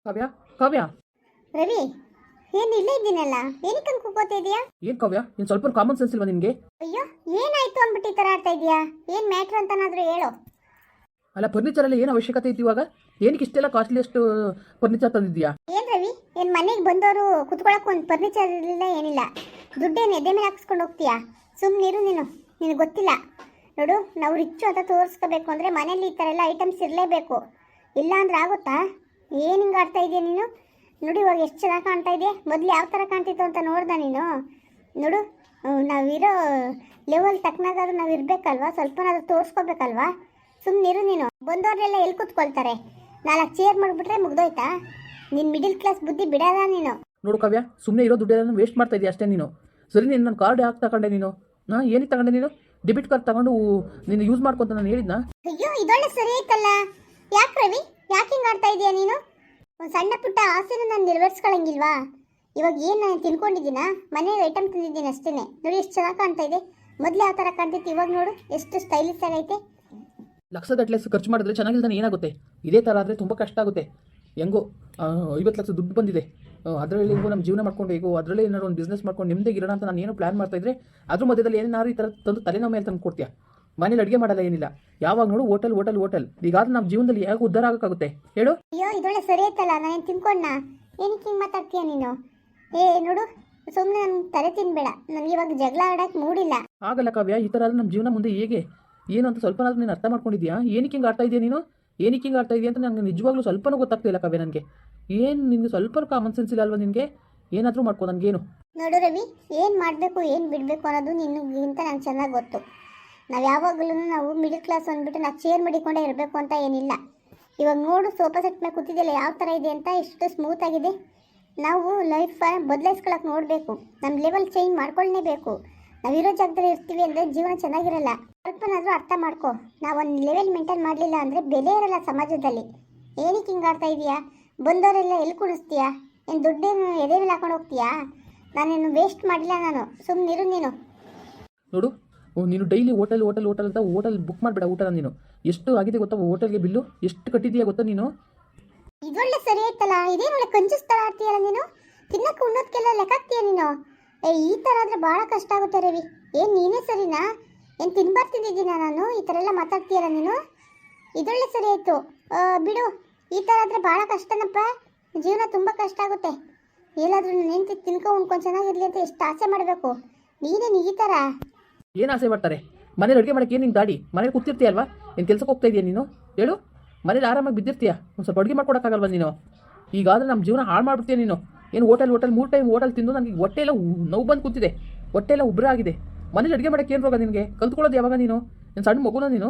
ಕಾವ್ಯ ಕಾವ್ಯ ರವಿ, ಏನು ಇಲ್ಲೇ ಇದ್ದೀನಲ್ಲ, ಏನಕ್ಕೆ ಹಂಗೆ ಕೂಗೋತಾ ಇದೀಯಾ? ಏನ್ ಕಾವ್ಯ ನೀನ್ ಸ್ವಲ್ಪ ಕಾಮನ್ ಸೆನ್ಸ್ ಇಲ್ವಾ ನಿನ್ಗೆ? ಅಯ್ಯೋ, ಏನಾಯ್ತು ಅಂದ್ಬಿಟ್ಟು ಈ ಥರ ಆಡ್ತಾ ಇದೀಯಾ? ಏನು ಮ್ಯಾಟ್ರ್ ಅಂತನಾದ್ರೂ ಹೇಳು. ಅಲ್ಲ ಫರ್ನಿಚರ್ ಅಲ್ಲಿ ಏನು ಅವಶ್ಯಕತೆ ಇತ್ತು ಇವಾಗ? ಏನಕ್ಕೆ ಇಷ್ಟೆಲ್ಲ ಕಾಸ್ಟ್ಲಿಯಷ್ಟು ಫರ್ನಿಚರ್ ತಂದಿದ್ಯಾ? ಏನು ರವಿ, ಏನು ಮನೆಗೆ ಬಂದವರು ಕುತ್ಕೊಳಕ್ಕೆ ಒಂದು ಫರ್ನಿಚರ್ ಇರಲಿಲ್ಲ, ಏನಿಲ್ಲ. ದುಡ್ಡೇನು ಎದೆ ಮೇಲೆ ಹಾಕ್ಸ್ಕೊಂಡು ಹೋಗ್ತೀಯಾ? ಸುಮ್ಮನಿರು ನೀನು, ನಿನಗೆ ಗೊತ್ತಿಲ್ಲ ನೋಡು. ನಾವು ರಿಚ್ಚು ಅಂತ ತೋರಿಸ್ಕೋಬೇಕು ಅಂದರೆ ಮನೇಲಿ ಈ ಥರ ಎಲ್ಲ ಐಟಮ್ಸ್ ಇರಲೇಬೇಕು, ಇಲ್ಲ ಅಂದ್ರೆ ಆಗುತ್ತಾ? ಏನು ಹಿಂಗೆ ಆಡ್ತಾ ಇದೆಯಾ ನೀನು? ನೋಡಿ ಇವಾಗ ಎಷ್ಟು ಚೆನ್ನಾಗಿ ಕಾಣ್ತಾ ಇದೆಯಾ. ಮೊದಲು ಯಾವ ಥರ ಕಾಣ್ತಿತ್ತು ಅಂತ ನೋಡ್ದ ನೀನು? ನೋಡು, ನಾವಿರೋ ಲೆವೆಲ್ ತಕ್ಕನಾದ್ರೂ ನಾವು ಇರಬೇಕಲ್ವಾ, ಸ್ವಲ್ಪನಾದ್ರೂ ತೋರಿಸ್ಕೋಬೇಕಲ್ವಾ? ಸುಮ್ಮನಿರು ನೀನು. ಬಂದವ್ರೆಲ್ಲ ಎಲ್ಲಿ ಕೂತ್ಕೊಳ್ತಾರೆ? 4 ಚೇರ್ ಮಾಡಿಬಿಟ್ರೆ ಮುಗ್ದೋಯ್ತಾ? ನಿನ್ನ ಮಿಡಿಲ್ ಕ್ಲಾಸ್ ಬುದ್ಧಿ ಬಿಡಲ್ಲ ನೀನು. ನೋಡು ಕಾವ್ಯ, ಸುಮ್ಮನೆ ಇರೋ ದುಡ್ಡೆಲ್ಲ ವೇಸ್ಟ್ ಮಾಡ್ತಾ ಇದೀಯ ಅಷ್ಟೇ ನೀನು. ಸರಿ, ನೀನು ನನ್ನ ಕಾರ್ಡ್ ಯಾಕೆ ತಗೊಂಡೆ ನೀನು? ಏನಕ್ಕೆ ತಗೊಂಡೆ ನೀನು? ಡೆಬಿಟ್ ಕಾರ್ಡ್ ತಗೊಂಡು ನೀನು ಯೂಸ್ ಮಾಡ್ಕೊಂತ ನಾನು ಹೇಳಿದ್ನಾ? ಅಯ್ಯೋ, ಇದೊಳ್ಳೆ ಸರಿ ಐತಲ್ಲ. ಯಾಕೆ ರವಿ, ಯಾಕೆ ಹಿಂಗೆ ಆಡ್ತಾ ಇದೀಯಾ ನೀನು? ಒಂದು ಸಣ್ಣ ಪುಟ್ಟ ಆಸೆನೂ ನಾನು ನೆರವೇರಿಸ್ಕೊಳಂಗಿಲ್ವಾ? ಇವಾಗ ಏನು ನಾನು ತಿನ್ಕೊಂಡಿದ್ದೀನಾ? ಮನೆಗೆ ಐಟಮ್ ತಂದಿದ್ದೀನಿ ಅಷ್ಟೇ. ನೋಡಿ ಎಷ್ಟು ಚೆನ್ನಾಗಿ ಕಾಣ್ತಾ ಇದೆ. ಮೊದಲು ಯಾವ ಥರ ಕಾಣ್ತಿತ್ತು, ಇವಾಗ ನೋಡು ಎಷ್ಟು ಸ್ಟೈಲಿಶ್ ಆಗೈತೆ. ಲಕ್ಷಗಟ್ಟಲೆ ಖರ್ಚು ಮಾಡಿದ್ರೆ ಚೆನ್ನಾಗಿಲ್ದಾನೆ ಏನಾಗುತ್ತೆ? ಇದೇ ಥರ ಆದರೆ ತುಂಬ ಕಷ್ಟ ಆಗುತ್ತೆ. ಹೆಂಗೋ 50 ಲಕ್ಷ ದುಡ್ಡು ಬಂದಿದೆ, ಅದರಲ್ಲಿ ಹೆಂಗೋ ನಮ್ಮ ಜೀವನ ಮಾಡ್ಕೊಂಡು ಹೇಗೋ ಅದರಲ್ಲೇ ಏನಾದ್ರು ಒಂದು ಬಿಸ್ನೆಸ್ ಮಾಡ್ಕೊಂಡು ನಿಮ್ಮದೇ ಇರೋಣ ಅಂತ ನಾನು ಏನೋ ಪ್ಲಾನ್ ಮಾಡ್ತಾ ಇದ್ರೆ ಅದ್ರ ಮಧ್ಯದಲ್ಲಿ ಏನಾದ್ರು ಈ ಥರ ತಂದು ತಲೆನೋವು ಮೇಲೆ ತಂದು ಕೊಡ್ತೀಯಾ? ಮನೇಲಿ ಅಡುಗೆ ಮಾಡಲ್ಲ, ಏನಿಲ್ಲ, ಯಾವಾಗ ನೋಡು ಹೋಟೆಲ್ ಹೋಟೆಲ್ ಹೋಟೆಲ್. ಈಗಾದ್ರೆ ನಮ್ಮ ಜೀವನದಲ್ಲಿ ಹೇಗೆ ಉದ್ಧಾರ ಆಗೋಕ್ಕಾಗುತ್ತೆ ಹೇಳು? ಅಯ್ಯೋ, ಇದೊಳ್ಳೆ ಸರಿ ಐತಲ್ಲ. ನಾನು ತಿನ್ಕೊಂಡ ಏನಕ್ಕೆ ಹಿಂಗೆ ಮಾತಾಡ್ತೀಯ ನೀನು? ನೋಡು, ಸುಮ್ಮನೆ ನನ್ನ ತಲೆ ತಿನ್ಬೇಡ. ನನಗೆ ಇವಾಗ ಜಗಳ ಆಡೋಕ್ಕೆ ಮೂಡಿಲ್ಲ. ಆಗಲ್ಲ ಕಾವ್ಯ, ಈ ಥರ ನಮ್ಮ ಜೀವನ ಮುಂದೆ ಹೇಗೆ ಏನು ಅಂತ ಸ್ವಲ್ಪನಾದ್ರೂ ನೀನು ಅರ್ಥ ಮಾಡ್ಕೊಂಡಿದ್ಯಾ? ಏನಕ್ಕೆ ಹಿಂಗೆ ಆಡ್ತಾ ಇದೆಯಾ ನೀನು? ಏನಕ್ಕೆ ಹಿಂಗೆ ಆಡ್ತಾ ಇದೆಯಾ ಅಂತ ನನಗೆ ನಿಜವಾಗ್ಲೂ ಸ್ವಲ್ಪನೂ ಗೊತ್ತಾಗ್ತಿಲ್ಲ ಕಾವ್ಯ. ನನಗೆ ಏನು ನಿನಗೆ ಸ್ವಲ್ಪ ಕಾಮನ್ ಸೆನ್ಸ್ ಇಲ್ಲ ಅಲ್ವಾ ನಿನಗೆ? ಏನಾದರೂ ಮಾಡ್ಕೋ, ನನಗೇನು. ನೋಡು ರವಿ, ಏನು ಮಾಡಬೇಕು ಏನು ಬಿಡಬೇಕು ಅನ್ನೋದು ನಿನಗಿಂತ ನಂಗೆ ಚೆನ್ನಾಗಿ ಗೊತ್ತು. ನಾವು ಯಾವಾಗಲೂ ನಾವು ಮಿಡಿಲ್ ಕ್ಲಾಸ್ ಅಂದ್ಬಿಟ್ಟು ನಾವು ಚೇರ್ ಮಾಡಿಕೊಂಡೇ ಇರಬೇಕು ಅಂತ ಏನಿಲ್ಲ. ಇವಾಗ ನೋಡು, ಸೋಫಾ ಸೆಟ್ ಮೇಲೆ ಕೂತಿದ್ದೆಲ್ಲ ಯಾವ ಥರ ಇದೆ ಅಂತ, ಎಷ್ಟು ಸ್ಮೂತ್ ಆಗಿದೆ. ನಾವು ಲೈಫ್ ಬದಲಾಯಿಸ್ಕೊಳಕ್ಕೆ ನೋಡಬೇಕು, ನಮ್ಮ ಲೆವೆಲ್ ಚೇಂಜ್ ಮಾಡ್ಕೊಳ್ಳೇಬೇಕು. ನಾವಿರೋ ಜಾಗದಲ್ಲಿ ಇರ್ತೀವಿ ಅಂದರೆ ಜೀವನ ಚೆನ್ನಾಗಿರಲ್ಲ. ಸ್ವಲ್ಪನಾದರೂ ಅರ್ಥ ಮಾಡ್ಕೊ. ನಾವೊಂದು ಲೆವೆಲ್ ಮೇಂಟೈನ್ ಮಾಡಲಿಲ್ಲ ಅಂದರೆ ಬೆಲೆ ಇರಲ್ಲ ಸಮಾಜದಲ್ಲಿ. ಏನಕ್ಕೆ ಹಿಂಗೆ ಆಡ್ತಾ ಇದೀಯಾ? ಬಂದವರೆಲ್ಲ ಎಲ್ಲಿ ಕುಡಿಸ್ತೀಯಾ? ಏನು ದುಡ್ಡೇನು ಎದೆ ಮೇಲೆ ಹಾಕೊಂಡು ಹೋಗ್ತೀಯಾ? ನಾನೇನು ವೇಸ್ಟ್ ಮಾಡಿಲ್ಲ. ನಾನು ಸುಮ್ಮನಿರು ನೀನು. ನೋಡು, ನೀನು ಡೈಲಿ ಹೋಟೆಲ್ ಹೋಟೆಲ್ ಹೋಟೆಲ್ ಅಂತ ಹೋಟೆಲ್ ಬುಕ್ ಮಾಡಿಬಿಡ ಊಟನ. ನೀನು ಎಷ್ಟು ಆಗಿದೆ ಗೊತ್ತಾ ಹೋಟೆಲ್ಗೆ ಬಿಲ್ಲು? ಎಷ್ಟು ಕಟ್ಟಿದೀಯಾ ಗೊತ್ತಾ ನೀನು? ಇದೊಳ್ಳೆ ಸರಿ ಆಯ್ತಲ್ಲ. ಇದೇನೊಳ್ಳೆ ಕಂಜೂಸ್ ಥರ ಆಡ್ತೀಯಲ್ಲ ನೀನು. ತಿನ್ನಕ್ಕೆ ಉಣ್ಣೋದಕ್ಕೆಲ್ಲ ಲೆಕ್ಕ ಹಾಕ್ತೀಯ ನೀನು. ಈ ಥರ ಆದರೆ ಭಾಳ ಕಷ್ಟ ಆಗುತ್ತೆ ರವಿ. ಏನು ನೀನೇ ಸರಿನಾ? ಏನು ತಿನ್ಬಾರ್ತಿದ್ದೀನ ನಾನು? ಈ ಥರ ಎಲ್ಲ ಮಾತಾಡ್ತೀಯಲ್ಲ ನೀನು. ಇದೊಳ್ಳೆ ಸರಿ ಆಯಿತು, ಬಿಡು. ಈ ಥರ ಆದರೆ ಭಾಳ ಕಷ್ಟನಪ್ಪ. ಜೀವನ ತುಂಬ ಕಷ್ಟ ಆಗುತ್ತೆ. ಎಲ್ಲಾದರೂ ನೆಂತು ಉಣ್ಕೊಂಡು ಚೆನ್ನಾಗಿರಲಿ ಅಂತ ಎಷ್ಟು ಆಸೆ ಮಾಡಬೇಕು. ನೀನೇನು ಈ ಥರ? ಏನು ಆಸೆ ಮಾಡ್ತಾರೆ? ಮನೇಲಿ ಅಡುಗೆ ಮಾಡೋಕ್ಕೆ ಏನು ನಿಂಗೆ ದಾಡಿ? ಮನೇಲಿ ಕೂತಿರ್ತೀಯಲ್ವಾ? ಏನು ಕೆಲಸಕ್ಕೆ ಹೋಗ್ತಾ ಇದೆಯಾ ನೀನು? ಹೇಳು. ಮನೇಲಿ ಆರಾಮಾಗಿ ಬಿದ್ದಿರ್ತೀಯ, ಒಂದು ಸ್ವಲ್ಪ ಅಡುಗೆ ಮಾಡ್ಕೊಡೋಕ್ಕಾಗಲ್ವ ನೀನು? ಈಗಾದರೆ ನಮ್ಮ ಜೀವನ ಹಾಳು ಮಾಡ್ಬಿಡ್ತೀಯ ನೀನು. ಏನು ಹೋಟೆಲ್ 3 ಟೈಮ್ ಹೋಟೆಲ್ ತಿಂದು ನನಗೆ ಹೊಟ್ಟೆ ಎಲ್ಲ ನೋವು ಬಂದು ಕೂತಿದೆ, ಹೊಟ್ಟೆ ಎಲ್ಲ ಉಬ್ರ ಆಗಿದೆ. ಮನೇಲಿ ಅಡುಗೆ ಮಾಡೋಕ್ಕೆ ಏನು ರೋಗ ನಿನಗೆ? ಕಲ್ತ್ಕೊಳ್ಳೋದು ಯಾವಾಗ ನೀನು? ಏನು ಸಣ್ಣ ಮಗುನ ನೀನು?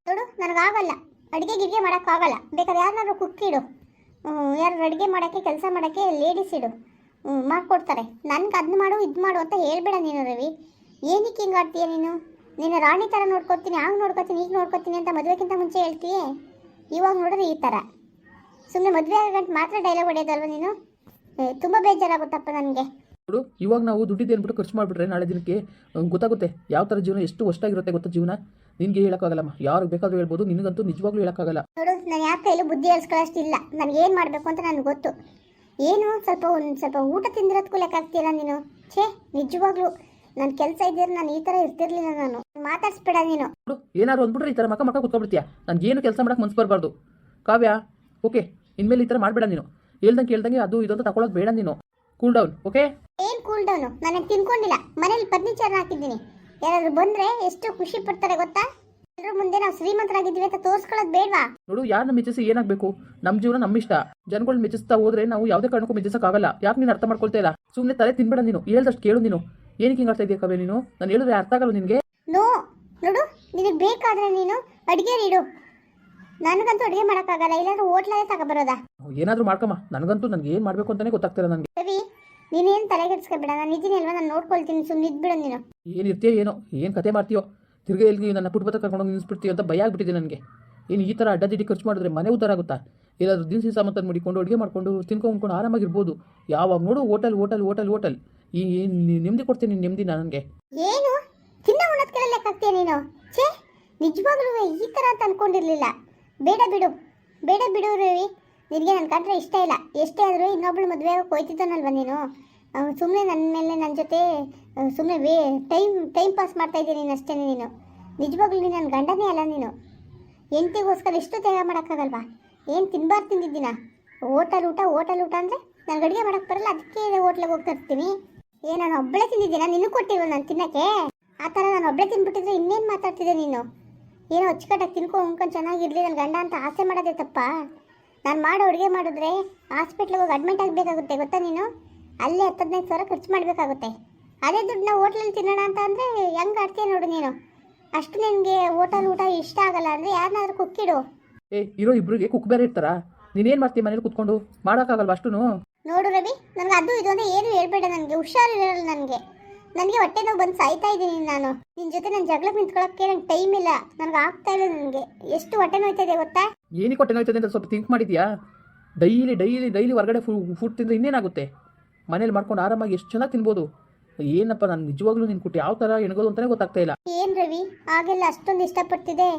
ನೋಡು, ನನಗಾಗಲ್ಲ ಅಡುಗೆ ಮಾಡೋಕ್ಕಾಗಲ್ಲ. ಬೇಕಾದ್ರೆ ಯಾರನ್ನಾದ್ರೂ ಕುಕ್ಕಿಡು, ಯಾರು ಅಡುಗೆ ಮಾಡೋಕ್ಕೆ ಕೆಲಸ ಮಾಡೋಕ್ಕೆ ಲೇಡೀಸ್ ಇಡು, ಮಾಡಿಕೊಡ್ತಾರೆ. ನನಗೆ ಅದನ್ನ ಮಾಡು ಇದು ಮಾಡು ಅಂತ ಹೇಳ್ಬೇಡ ನೀನು ರವಿ. ಏನಕ್ಕೆ ಹಿಂಗೆ ಆಡ್ತೀಯ ನೀನು? ನೀನು ರಾಣಿ ಥರ ನೋಡ್ಕೊತೀನಿ, ಆಗ ನೋಡ್ಕೊತೀನಿ, ಈಗ ನೋಡ್ಕೊತೀನಿ ಅಂತ ಮದುವೆಗಿಂತ ಮುಂಚೆ ಹೇಳ್ತೀಯೇ. ಇವಾಗ ನೋಡಿದ್ರೆ ಈ ಥರ ಸುಮ್ಮನೆ ಮದುವೆ ಆಗಂಟು ಮಾತ್ರ ಡೈಲಾಗ್ ಹೊಡೆಯೋದಲ್ವ ನೀನು? ತುಂಬ ಬೇಜಾರಾಗುತ್ತಪ್ಪ ನನಗೆ. ನೋಡು, ಇವಾಗ ನಾವು ದುಡ್ಡಿದ್ದು ಏನ್ಬಿಟ್ಟು ಖರ್ಚು ಮಾಡಿಬಿಟ್ರೆ ನಾಳೆ ದಿನಕ್ಕೆ ಗೊತ್ತಾಗುತ್ತೆ ಯಾವ ಥರ ಜೀವನ ಎಷ್ಟು ವರ್ಷಾಗಿರುತ್ತೆ ಗೊತ್ತಾ ಜೀವನ. ನಿನಗೆ ಹೇಳೋಕ್ಕಾಗಲ್ಲಮ್ಮ, ಯಾರಿಗೆ ಬೇಕಾದ್ರೂ ಹೇಳ್ಬೋದು, ನಿನಗಂತೂ ನಿಜವಾಗ್ಲೂ ಹೇಳೋಕ್ಕಾಗಲ್ಲ. ನೋಡು, ನಾನು ಯಾಕೆ ಕೈಲೂ ಬುದ್ಧಿ ಹೇಳ್ಸ್ಕೊಳ್ಳೋಷ್ಟಿಲ್ಲ. ನನಗೆ ಏನು ಮಾಡಬೇಕು ಅಂತ ನನಗೆ ಗೊತ್ತು. ಏನು ಒಂದು ಸ್ವಲ್ಪ ಊಟ ತಿಂದಿರೋದಕ್ಕೂ ಲೆಕ್ಕ ಆಗ್ತೀರ ನೀನು? ಛೇ, ನಿಜವಾಗ್ಲೂ ನನ್ನ ಕೆಲಸ ಇದ್ದಿದ್ರೆ ನಾನು ಈ ಥರ ಇರ್ತಿರ್ಲಿಲ್ಲ. ನಾನು ಮಾತಾಡ್ಸ್ಬೇಡ ನೀನು. ನೋಡು, ಏನಾದ್ರು ಅಂದ್ಬಿಟ್ರೆ ಈ ಥರ ಮಕ್ಕ ಕೂತ್ಕೊಬಿಡ್ತೀಯ. ನನಗೇನು ಕೆಲಸ ಮಾಡೋಕ್ಕೆ ಮನ್ಸು ಬರಬಾರ್ದು ಕಾವ್ಯ. ಓಕೆ, ಇನ್ಮೇಲೆ ಈ ಥರ ಮಾಡಬೇಡ ನೀನು. ಕೇಳ್ದಂಗೆ ಅದು ಇದು ಅಂತ ತಗೊಳ್ಳೋದು ಬೇಡ ನೀನು. Cool down, okay? ಏನು ಕೂಲ್ ಡೌನು? ನನಗೆ ತಿನ್ಕೊಂಡಿಲ್ಲ, ಮನೇಲಿ ಫರ್ನಿಚರ್ ಹಾಕಿದ್ದೀನಿ. ಯಾರಾದರೂ ಬಂದರೆ ಎಷ್ಟು ಖುಷಿ ಪಡ್ತಾರೆ ಗೊತ್ತಾ? ಎಲ್ಲರೂ ಮುಂದೆ ನಾವು ಶ್ರೀಮಂತರಾಗಿದ್ದೀವಿ ಅಂತ ತೋರಿಸ್ಕೊಳ್ಳೋದು ಬೇಡವಾ? ನೋಡು, ಯಾರನ್ನ ಮೆಚ್ಚಿಸಿ ಏನಾಗಬೇಕು? ನಮ್ಮ ಜೀವನ ನಮ್ಮ ಇಷ್ಟ. ಜನಗಳು ಮೆಚ್ಚಿಸ್ತಾ ಹೋದ್ರೆ ನಾವು ಯಾವುದೇ ಕಾರಣಕ್ಕೂ ಮೆಚ್ಚಿಸೋಕ್ಕಾಗಲ್ಲ. ಯಾಕೆ ನೀನು ಅರ್ಥ ಮಾಡ್ಕೊಳ್ತಾ ಇಲ್ಲ? ಸುಮ್ಮನೆ ತಲೆ ತಿನ್ಬೇಡ ನೀನು. ಹೇಳ್ದಷ್ಟು ಕೇಳು ನೀನು. ಏನಕ್ಕೆ ಹಿಂಗೆ ಆಡ್ತಾ ಇದೆಯಾ ಕಾವ್ಯ ನೀನು? ನಾನು ಹೇಳಿದ್ರೆ ಅರ್ಥ ಆಗಲ್ಲ ನಿನಗೆ. ನೋಡು, ನಿನಗೆ ಬೇಕಾದರೆ ನೀನು ಅಡುಗೆ ಇಡು. ನನಗಂತೂ ಅಡುಗೆ ಮಾಡೋಕ್ಕಾಗಲ್ಲ. ಇಲ್ಲಾಂದ್ರೆ ಹೋಟ್ಲಲ್ಲೇ ತಗೊಬರೋದಾ? ಏನಾದರೂ ಮಾಡ್ಕಮ್ಮ. ನನಗಂತೂ ನನಗೆ ಏನು ಮಾಡಬೇಕು ಅಂತಲೇ ಗೊತ್ತಾಗ್ತಿಲ್ಲ ನನಗೆ. ರವಿ, ನೀನೇನು ತಲೆಗೆಡ್ಸ್ಕೊಬೇಡ. ನಾನು ಇದ್ದೀನಿ ಅಲ್ವಾ, ನಾನು ನೋಡ್ಕೊಳ್ತೀನಿ. ಸುಮ್ಮನೆ ಇದ್ಬಿಡು ನೀನು. ಏನಿರ್ತೀಯೋ ಏನೋ, ಏನು ಕತೆ ಮಾಡ್ತೀಯೋ, ತಿರ್ಗಿ ಎಲ್ಲಿ ನನ್ನ ಪುಟ್ಬತ್ತ ಕರ್ಕೊಂಡು ನಿಲ್ಲಿಸ್ಬಿಡ್ತೀಯೋ ಅಂತ ಭಯ ಆಗ್ಬಿಟ್ಟಿದೆ ನನಗೆ. ಏನು ಈ ಥರ ಅಡ್ಡದಿಡ್ಡಿ ಖರ್ಚು ಮಾಡಿದ್ರೆ ಮನೆ ಉದ್ಧಾರ ಆಗುತ್ತಾ? ಎಲ್ಲಾದರೂ ದಿನಸಿ ಸಾಮಾನು ಮಾಡಿಕೊಂಡು ಅಡುಗೆ ಮಾಡಿಕೊಂಡು ತಿನ್ಕೊಂಡು ಆರಾಮಾಗಿರ್ಬೋದು. ಯಾವಾಗ ನೋಡು ಹೋಟೆಲ್ ಹೋಟೆಲ್ ಹೋಟೆಲ್ ಹೋಟೆಲ್. ಈ ನೆಮ್ಮದಿ ಕೊಡ್ತೀನಿ ನೆಮ್ಮದಿ ನನಗೆ. ಏನು ತಿನ್ನ ಉಣ್ಣೋದಕ್ಕೆಲ್ಲ ಲೆಕ್ಕ ಹಾಕ್ತೀಯ ನೀನು? ಛೇ, ನಿಜವಾಗ್ಲೂ ಈ ಥರ ಅಂತ ಅನ್ಕೊಂಡಿರ್ಲಿಲ್ಲ. ಬೇಡ ಬಿಡು ರವಿ. ನಿನಗೆ ನನ್ನ ಕಂಡ್ರೆ ಇಷ್ಟ ಇಲ್ಲ. ಎಷ್ಟೇ ಆದರೂ ಇನ್ನೊಬ್ಳು ಮದುವೆ ಆಗೋಕೆ ಹೋಯ್ತಿದ್ದಾನಲ್ವ ನೀನು. ಸುಮ್ಮನೆ ನನ್ನ ಮೇಲೆ ನನ್ನ ಜೊತೆ ಸುಮ್ಮನೆ ಟೈಮ್ ಪಾಸ್ ಮಾಡ್ತಾ ಇದ್ದೀನಿ ನೀನು ಅಷ್ಟೇ. ನೀನು ನಿಜವಾಗ್ಲೂ ನೀನು ನನ್ನ ಗಂಡನೇ ಅಲ್ಲ. ನೀನು ಹೆಂಡತಿಗೋಸ್ಕರ ಎಷ್ಟು ತ್ಯಾಗ ಮಾಡೋಕ್ಕಾಗಲ್ವಾ? ಏನು ತಿನ್ಬಾರ್ದು ತಿಂದಿದ್ದೀನ? ಹೋಟೆಲ್ ಊಟ ಅಂದರೆ ನನಗೆ ಅಡುಗೆ ಮಾಡೋಕ್ಕೆ ಬರಲ್ಲ, ಅದಕ್ಕೆ ಹೋಟ್ಲಿಗೆ ಹೋಗ್ತಾ ಇರ್ತೀನಿ. ನಾನು ಒಬ್ಬಳೇ ತಿಂದಿದ್ದೀನ? ನಿನಗೆ ಕೊಟ್ಟಿಲ್ವ ನಾನು ತಿನ್ನೋಕ್ಕೆ? ಆ ಥರ ನಾನು ಒಬ್ಬಳೇ ತಿನ್ಬಿಟ್ಟಿದ್ರೆ ಇನ್ನೇನು ಮಾತಾಡ್ತಿದ್ದೆ ನೀನು? ಏನೋ ಅಚ್ಚುಕಟ್ಟಾಗಿ ಉಣ್ಕೊಂಡು ಚೆನ್ನಾಗಿರಲಿ ನನ್ನ ಗಂಡ ಅಂತ ಆಸೆ ಮಾಡೋದೇ ತಪ್ಪ? ನಾನು ಮಾಡೋ ಅಡುಗೆ ಮಾಡಿದ್ರೆ ಹಾಸ್ಪಿಟ್ಲಿಗೆ ಹೋಗಿ ಅಡ್ಮಿಟ್ ಆಗಬೇಕಾಗುತ್ತೆ ಗೊತ್ತಾ ನೀನು? ಅಲ್ಲೇ 10-15 ಸಾವಿರ ಖರ್ಚು ಮಾಡಬೇಕಾಗುತ್ತೆ. ಅದೇ ದುಡ್ಡನ್ನ ಹೋಟ್ಲಲ್ಲಿ ತಿನ್ನೋಣ ಅಂತ ಅಂದರೆ ಹೆಂಗೆ ಆಡ್ತೀಯ ನೋಡು ನೀನು. ಅಷ್ಟು ನಿನಗೆ ಹೋಟೆಲ್ ಊಟ ಇಷ್ಟ ಆಗಲ್ಲ ಅಂದರೆ ಯಾರನ್ನಾದ್ರೂ ಕುಕ್ಕಿಡು. ಇರೋ ಇಬ್ಬರಿಗೆ ಕುಕ್ ಬೇರೆ ಇರ್ತಾರಾ? ನೀನೇನು ಮಾಡ್ತೀಯ ಮನೇಲಿ ಕುತ್ಕೊಂಡು? ಮಾಡೋಕ್ಕಾಗಲ್ವ ಅಷ್ಟು? ನೋಡು ರವಿ, ನನಗೆ ಅದು ಇದು ಅಂದರೆ ಏನು ಹೇಳ್ಬೇಡ. ನನಗೆ ಹುಷಾರಿರಲ್ಲ. ನನಗೆ ಹೊಟ್ಟೆ ನೋವು ಬಂದು ಸಾಯ್ತಾ ಇದ್ದೀನಿ. ನಾನು ನಿನ್ನ ಜೊತೆ ನನ್ನ ಜಗಳಕ್ಕೆ ನಿಂತ್ಕೊಳ್ಳೋಕ್ಕೆ ನಂಗೆ ಟೈಮ್ ಇಲ್ಲ. ನನಗೆ ಆಗ್ತಾ ಇಲ್ಲ. ನನಗೆ ಎಷ್ಟು ಹೊಟ್ಟೆ ನೋಯ್ತಾ ಇದೆ ಗೊತ್ತಾ? ಏನಕ್ಕೆ ಹೊಟ್ಟೆ ನೋಯ್ತದೆ ಅಂತ ಸ್ವಲ್ಪ ಥಿಂಕ್ ಮಾಡಿದ್ಯಾ? ಡೈಲಿ ಹೊರಗಡೆ ಫುಡ್ ತಿಂದರೆ ಇನ್ನೇನಾಗುತ್ತೆ? ಮನೇಲಿ ಮಾಡ್ಕೊಂಡು ಆರಾಮಾಗಿ ಎಷ್ಟು ಚೆನ್ನಾಗಿ ತಿನ್ಬೋದು. ಏನಪ್ಪ, ನಾನು ನಿಜವಾಗ್ಲೂ ನಿನ್ನ ಕೊಟ್ಟು ಯಾವ ಥರ ಎಣ್ಗೋದು ಅಂತಲೇ ಗೊತ್ತಾಗ್ತಾ ಇಲ್ಲ. ಏನು ರವಿ, ಆಗೆಲ್ಲ ಅಷ್ಟೊಂದು ಇಷ್ಟಪಡ್ತಿದ್ದೆ,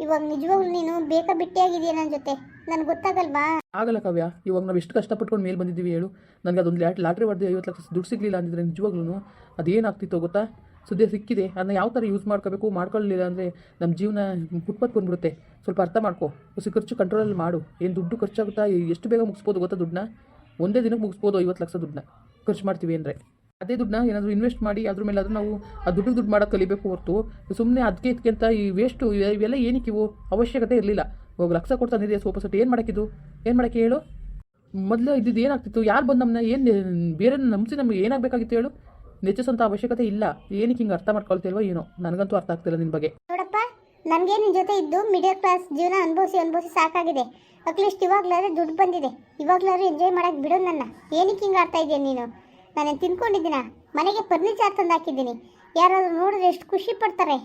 ಇವಾಗ ನಿಜವಾಗ್ಲೂ ನೀನು ಬೇಕಾ ಬಿಟ್ಟಿಯಾಗಿದೆಯಾ ನನ್ನ ಜೊತೆ? ನನಗೆ ಗೊತ್ತಾಗಲ್ವಾ? ಆಗಲ್ಲ ಕಾವ್ಯ, ಇವಾಗ ನಾವು ಎಷ್ಟು ಕಷ್ಟಪಟ್ಕೊಂಡು ಮೇಲೆ ಬಂದಿದ್ದೀವಿ ಹೇಳು. ನನಗೆ ಅದೊಂದು ಲಾಟ್ರಿ ಹೊಡೆದು 50 ಲಕ್ಷ ದುಡ್ಡು ಸಿಗಲಿಲ್ಲ ಅಂದಿದ್ರೆ ನಿಜವಾಗ್ಲೂ ಅದೇನಾಗ್ತಿತ್ತೋ ಗೊತ್ತಾ? ಸದ್ಯ ಸಿಕ್ಕಿದೆ, ಅದನ್ನ ಯಾವ ಥರ ಯೂಸ್ ಮಾಡ್ಕೋಬೇಕು, ಮಾಡ್ಕೊಳ್ಳಲಿಲ್ಲ ಅಂದರೆ ನಮ್ಮ ಜೀವನ ಫುಟ್ಪಾತ್ ಬಂದ್ಬಿಡುತ್ತೆ. ಸ್ವಲ್ಪ ಅರ್ಥ ಮಾಡ್ಕೋ. ಖರ್ಚು ಕಂಟ್ರೋಲಲ್ಲಿ ಮಾಡು. ಏನು ದುಡ್ಡು ಖರ್ಚಾಗುತ್ತಾ? ಎಷ್ಟು ಬೇಗ ಮುಗಿಸ್ಬೋದು ಗೊತ್ತಾ? ದುಡ್ಡನ್ನ ಒಂದೇ ದಿನಕ್ಕೆ ಮುಗಿಸ್ಬೋದು. 50 ಲಕ್ಷ ದುಡ್ಡನ್ನ ಖರ್ಚು ಮಾಡ್ತೀವಿ ಅಂದರೆ ಅದೇ ದುಡ್ಡನ್ನ ಏನಾದರೂ ಇನ್ವೆಸ್ಟ್ ಮಾಡಿ ಅದ್ರ ಮೇಲೆ ಆದರೂ ನಾವು ಆ ದುಡ್ಡು ಮಾಡೋಕ್ಕೆ ಕಲಿಬೇಕು ಹೊರತು ಸುಮ್ಮನೆ ಅದಕ್ಕೆ ಇದಕ್ಕೆ ಅಂತ ಈ ವೇಸ್ಟು ಇವೆಲ್ಲ ಏನಕ್ಕೆ ಇವು? ಅವಶ್ಯಕತೆ ಇರಲಿಲ್ಲ. ಹೋಗಿ ಲಕ್ಷ ಕೊಡ್ತಾನಿದೆಯಾ ಸೋಫಾ ಸೆಟ್? ಏನು ಮಾಡೋಕ್ಕೆ ಹೇಳು? ಮೊದಲು ಇದ್ದಿದ್ದು ಏನಾಗ್ತಿತ್ತು? ಯಾರು ಬಂದು ನಮ್ಮನ್ನ ಏನು ಬೇರೆ ನಂಬಿಸಿ ನಮಗೆ ಏನಾಗಬೇಕಾಗಿತ್ತು ಹೇಳು? ನೆಚ್ಚಿಸೋಂಥ ಅವಶ್ಯಕತೆ ಇಲ್ಲ. ಏನಕ್ಕೆ ಹಿಂಗೆ ಅರ್ಥ ಮಾಡ್ಕೊಳ್ತಿಲ್ವೋ ಏನೋ, ನನಗಂತೂ ಅರ್ಥ ಆಗ್ತಿಲ್ಲ ನಿನ್ನ ಬಗ್ಗೆ. ನೋಡಪ್ಪ, ನನಗೆ ನಿನ್ನ ಜೊತೆ ಇದ್ದು ಮಿಡಲ್ ಕ್ಲಾಸ್ ಜೀವನ ಅನುಭವಿಸಿ ಸಾಕಾಗಿದೆ. ಅಟ್ಲೀಸ್ಟ್ ಇವಾಗಲಾದ್ರೆ ದುಡ್ಡು ಬಂದಿದೆ, ಇವಾಗಲಾದ್ರೂ ಎಂಜಾಯ್ ಮಾಡೋಕ್ಕೆ ಬಿಡು ನನ್ನ. ಏನಕ್ಕೆ ಹಿಂಗೆ ಆಡ್ತಾ ಇದೆಯಾ ನೀನು? ನಾನೇನು ತಿನ್ಕೊಂಡಿದ್ದೀನ? ಮನೆಗೆ ಫರ್ನಿಚರ್ ತಂದು ಹಾಕಿದ್ದೀನಿ. ಯಾರಾದರೂ ನೋಡಿದ್ರೆ ಎಷ್ಟು ಖುಷಿ ಪಡ್ತಾರೆ.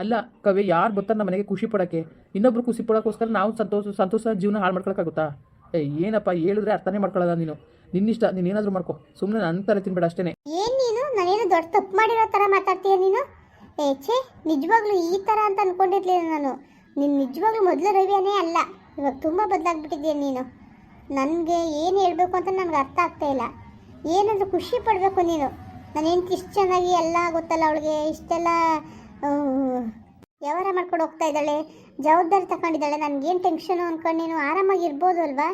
ಅಲ್ಲ ಕವಿ, ಯಾರು ಬರ್ತಾರೆ ನಮ್ಮ ಮನೆಗೆ ಖುಷಿ ಪಡೋಕ್ಕೆ? ಇನ್ನೊಬ್ರು ಖುಷಿ ಪಡೋಕ್ಕೋಸ್ಕರ ನಾವು ಸಂತೋಷ ಜೀವನ ಹಾಳು ಮಾಡ್ಕೊಳಕ್ಕಾಗುತ್ತಾ? ಏನಪ್ಪ ಹೇಳಿದ್ರೆ ಅರ್ಥನೇ ಮಾಡ್ಕೊಳ್ಳೋದ ನೀನು. ನಿನ್ನಿಷ್ಟ, ನೀನು ಏನಾದರೂ ಮಾಡ್ಕೊ, ಸುಮ್ಮನೆ ನನ್ನ ಥರ ತಿನ್ಬೇಡ ಅಷ್ಟೇ. ಏನು ನೀನು ನಾನೇನು ದೊಡ್ಡ ತಪ್ಪು ಮಾಡಿರೋ ಥರ ಮಾತಾಡ್ತೀಯ ನೀನು? ಛೇ, ನಿಜವಾಗ್ಲೂ ಈ ಥರ ಅಂತ ಅಂದ್ಕೊಂಡಿರ್ಲಿಲ್ಲ ನಾನು. ನೀನು ನಿಜವಾಗ್ಲೂ ಮೊದಲು ರವಿಯೇ ಅಲ್ಲ, ಇವಾಗ ತುಂಬ ಬದಲಾಗ್ಬಿಟ್ಟಿದ್ದೀಯ ನೀನು. ನನಗೆ ಏನು ಹೇಳಬೇಕು ಅಂತ ನನಗೆ ಅರ್ಥ ಆಗ್ತಾ ಇಲ್ಲ. ಏನಾದರೂ ಖುಷಿ ಪಡಬೇಕು ನೀನು. ನಾನು ಹೆಂಡ್ತಿ ಇಷ್ಟು ಚೆನ್ನಾಗಿ ಎಲ್ಲ ಗೊತ್ತಲ್ಲ ಅವಳಿಗೆ, ಇಷ್ಟೆಲ್ಲ ವ್ಯವಹಾರ ಮಾಡ್ಕೊಂಡು ಹೋಗ್ತಾ ಇದ್ದಾಳೆ, ಜವಾಬ್ದಾರಿ ತಗೊಂಡಿದ್ದಾಳೆ, ನನಗೇನು ಟೆನ್ಷನು ಅಂದ್ಕೊಂಡು ನೀನು ಆರಾಮಾಗಿ ಇರ್ಬೋದು ಅಲ್ವಾ?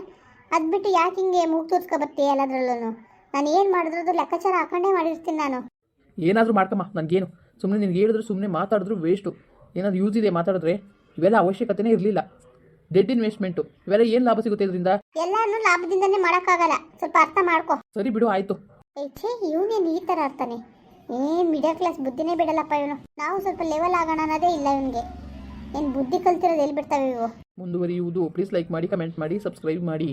ಅದು ಬಿಟ್ಟು ಯಾಕೆ ಹಿಂಗೆ ಮೂಗು ತೋರಿಸ್ಕೊಬರ್ತೀಯ ಎಲ್ಲದ್ರಲ್ಲೂ? ನಾನು ಏನು ಮಾಡಿದ್ರದ್ದು ಲೆಕ್ಕಾಚಾರ ಹಾಕೊಂಡೇ ಮಾಡಿರ್ತೀನಿ ನಾನು. ಏನಾದರೂ ಮಾಡ್ಕಮ್ಮ, ನನಗೇನು ಸುಮ್ಮನೆ ನಿನ್ಗೆ ಹೇಳಿದ್ರು ಸುಮ್ಮನೆ ಮಾತಾಡಿದ್ರು ವೇಸ್ಟು. ಏನಾದರೂ ಯೂಸ್ ಇದೆ ಮಾತಾಡಿದ್ರೆ? ಇವೆಲ್ಲ ಅವಶ್ಯಕತೆನೇ ಇರಲಿಲ್ಲ. ಡೆಡ್ ಇನ್ವೆಸ್ಟ್ಮೆಂಟು, ಇವೆಲ್ಲ ಏನು ಲಾಭ ಸಿಗುತ್ತೆ ಇದರಿಂದ? ಎಲ್ಲಾನು ಲಾಭದಿಂದನೇ ಮಾಡೋಕ್ಕಾಗಲ್ಲ, ಸ್ವಲ್ಪ ಅರ್ಥ ಮಾಡ್ಕೊ. ಸರಿ ಬಿಡು, ಆಯಿತು. ಛೇ, ಇವನೇನು ಈ ಥರ ಅರ್ಥನೇ? ಮಿಡಲ್ ಕ್ಲಾಸ್ ಬುದ್ಧಿನೇ ಬಿಡಲ್ಲಪ್ಪ ಇವನು. ನಾವು ಸ್ವಲ್ಪ ಲೆವೆಲ್ ಆಗೋಣ ಅನ್ನೋದೇ ಇಲ್ಲ ಇವನಿಗೆ. ಏನು ಬುದ್ಧಿ ಕಲ್ತಿರೋದು ಎಲ್ಲಿ ಬಿಡ್ತಾವೆ ಇವು? ಮುಂದುವರಿಯುವುದು. ಪ್ಲೀಸ್ ಲೈಕ್ ಮಾಡಿ, ಕಮೆಂಟ್ ಮಾಡಿ, ಸಬ್ಸ್ಕ್ರೈಬ್ ಮಾಡಿ.